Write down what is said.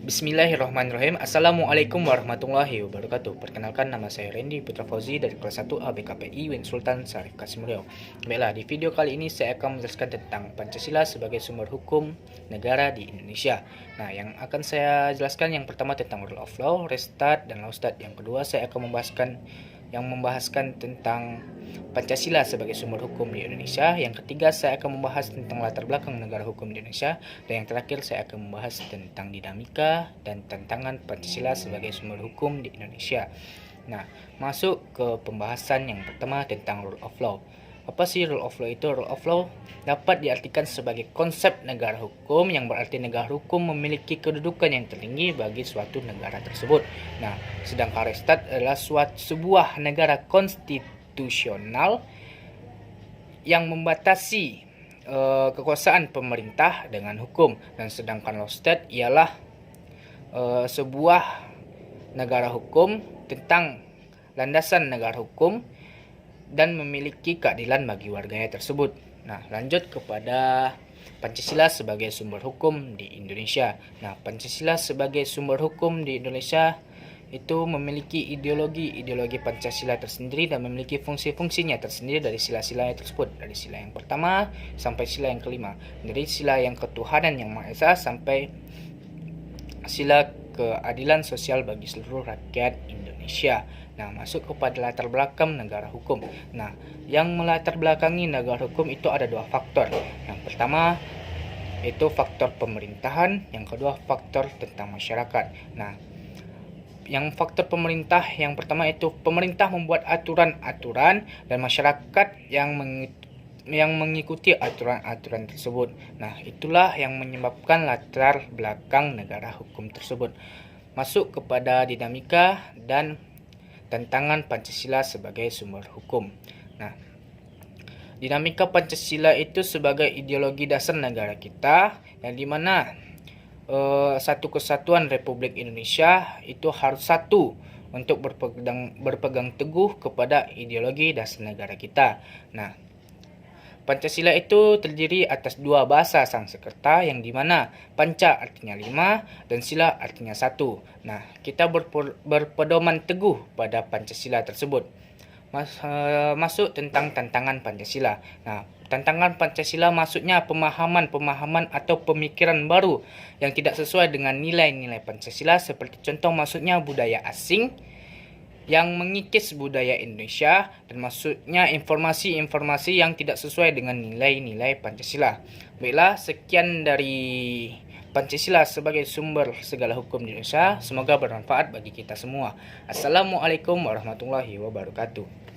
Bismillahirrahmanirrahim. Assalamualaikum warahmatullahi wabarakatuh. Perkenalkan, nama saya Randy Putra Fauzi dari kelas 1 ABKPI Win Sultan Syarif Kasimulyo. Baiklah, di video kali ini saya akan menjelaskan tentang Pancasila sebagai sumber hukum negara di Indonesia. Nah, yang akan saya jelaskan yang pertama tentang rule of law, restart, dan laustat. Yang kedua saya akan membahaskan tentang Pancasila sebagai sumber hukum di Indonesia. Yang ketiga saya akan membahas tentang latar belakang negara hukum di Indonesia. Dan yang terakhir saya akan membahas tentang dinamika dan tantangan Pancasila sebagai sumber hukum di Indonesia. Nah, masuk ke pembahasan yang pertama tentang rule of law. Apa sih rule of law itu? Rule of law dapat diartikan sebagai konsep negara hukum, yang berarti negara hukum memiliki kedudukan yang tertinggi bagi suatu negara tersebut. Nah, sedangkan restart adalah sebuah negara konstitusional yang membatasi kekuasaan pemerintah dengan hukum. Dan sedangkan laustat ialah sebuah negara hukum tentang landasan negara hukum dan memiliki keadilan bagi warganya tersebut. Nah, lanjut kepada Pancasila sebagai sumber hukum di Indonesia. Nah, Pancasila sebagai sumber hukum di Indonesia itu memiliki ideologi Pancasila tersendiri dan memiliki fungsi-fungsinya tersendiri dari sila-silanya tersebut. Dari sila yang pertama sampai sila yang kelima. Dari sila yang ketuhanan yang Maha Esa sampai sila keadilan sosial bagi seluruh rakyat Indonesia. Nah, masuk kepada latar belakang negara hukum. Nah, yang melatar belakangi negara hukum itu ada dua faktor. Yang pertama itu faktor pemerintahan, yang kedua faktor tentang masyarakat. Nah, yang faktor pemerintah yang pertama itu pemerintah membuat aturan-aturan dan masyarakat yang mengikuti aturan-aturan tersebut. Nah, itulah yang menyebabkan latar belakang negara hukum tersebut. Masuk kepada dinamika dan tantangan Pancasila sebagai sumber hukum. Nah, dinamika Pancasila itu sebagai ideologi dasar negara kita, yang dimana satu kesatuan Republik Indonesia itu harus satu untuk berpegang teguh kepada ideologi dasar negara kita. Nah, Pancasila itu terdiri atas dua bahasa Sanskerta, yang dimana panca artinya 5 dan sila artinya 1. Nah, kita berpedoman teguh pada Pancasila tersebut. Masuk tentang tantangan Pancasila. Nah, tantangan Pancasila maksudnya pemahaman atau pemikiran baru yang tidak sesuai dengan nilai-nilai Pancasila, seperti contoh maksudnya budaya asing yang mengikis budaya Indonesia, dan maksudnya informasi-informasi yang tidak sesuai dengan nilai-nilai Pancasila. Baiklah, sekian dari Pancasila sebagai sumber segala hukum di Indonesia. Semoga bermanfaat bagi kita semua. Assalamualaikum warahmatullahi wabarakatuh.